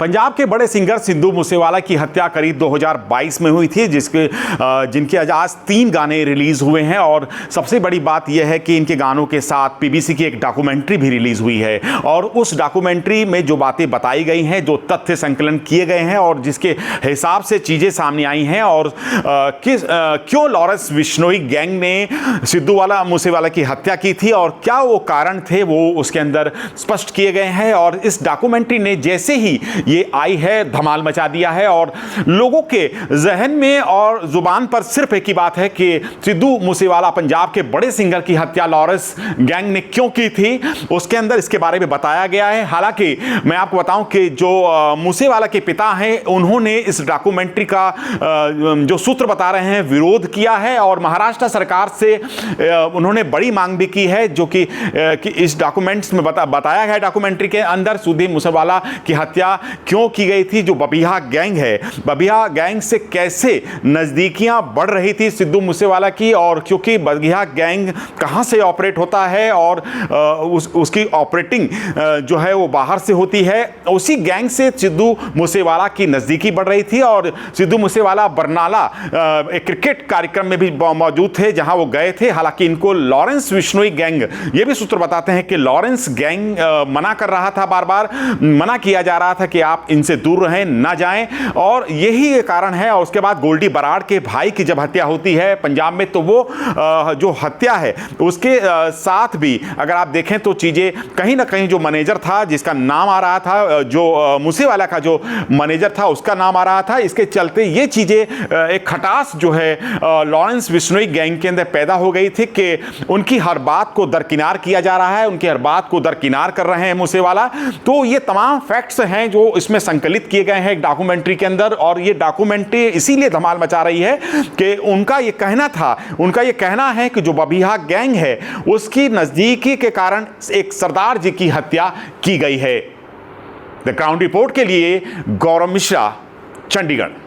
पंजाब के बड़े सिंगर सिद्धू मूसेवाला की हत्या करीब 2022 में हुई थी, जिनके आज 3 गाने रिलीज हुए हैं और सबसे बड़ी बात यह है कि इनके गानों के साथ पीबीसी की एक डॉक्यूमेंट्री भी रिलीज हुई है और उस डॉक्यूमेंट्री में जो बातें बताई गई हैं, जो तथ्य संकलन किए गए हैं और जिसके हिसाब से चीज़ें सामने आई हैं और क्यों लॉरेंस बिश्नोई गैंग ने सिद्धू मूसेवाला की हत्या की थी और क्या वो कारण थे, वो उसके अंदर स्पष्ट किए गए हैं। और इस डॉक्यूमेंट्री ने जैसे ही ये आई है धमाल मचा दिया है और लोगों के जहन में और जुबान पर सिर्फ एक ही बात है कि सिद्धू मूसेवाला पंजाब के बड़े सिंगर की हत्या लॉरेंस गैंग ने क्यों की थी, उसके अंदर इसके बारे में बताया गया है। हालांकि मैं आपको बताऊं कि जो मूसेवाला के पिता हैं उन्होंने इस डॉक्यूमेंट्री का जो सूत्र बता रहे हैं विरोध किया है और महाराष्ट्र सरकार से उन्होंने बड़ी मांग भी की है, जो कि इस डॉक्यूमेंट्स में बताया गया डॉक्यूमेंट्री के अंदर सिद्धू मूसेवाला की हत्या क्यों की गई थी। जो बबिया गैंग है, बबिया गैंग से कैसे नज़दीकियां बढ़ रही थी सिद्धू मूसेवाला की, और क्योंकि बबिया गैंग कहां से ऑपरेट होता है और उसकी ऑपरेटिंग जो है वो बाहर से होती है, उसी गैंग से सिद्धू मूसेवाला की नज़दीकी बढ़ रही थी। और सिद्धू मूसेवाला बरनाला एक क्रिकेट कार्यक्रम में भी मौजूद थे जहां वो गए थे। हालांकि इनको लॉरेंस बिश्नोई गैंग, ये भी सूत्र बताते हैं कि लॉरेंस गैंग मना कर रहा था, बार बार मना किया जा रहा था कि आप इनसे दूर रहें, ना जाएं, और यही कारण है। और उसके बाद गोल्डी बराड़ के भाई की जब हत्या होती है पंजाब में, तो वो जो हत्या है उसके साथ भी अगर आप देखें तो चीज़ें कहीं ना कहीं, जो मैनेजर था जिसका नाम आ रहा था, जो मूसेवाला का जो मैनेजर था उसका नाम आ रहा था, इसके चलते ये चीज़ें एक खटास जो है लॉरेंस बिश्नोई गैंग के अंदर पैदा हो गई थी कि उनकी हर बात को दरकिनार किया जा रहा है, उनकी हर बात को दरकिनार कर रहे हैं मूसेवाला। तो ये तमाम फैक्ट्स हैं जो इसमें संकलित किए गए हैं एक डॉक्यूमेंट्री के अंदर, और ये डॉक्यूमेंट्री इसीलिए धमाल मचा रही है कि उनका ये कहना था, उनका ये कहना है कि जो बबिया गैंग है उसकी नज़दीकी के कारण एक सरदार जी की हत्या की गई है। द क्राउन रिपोर्ट के लिए गौरव मिश्रा, चंडीगढ़।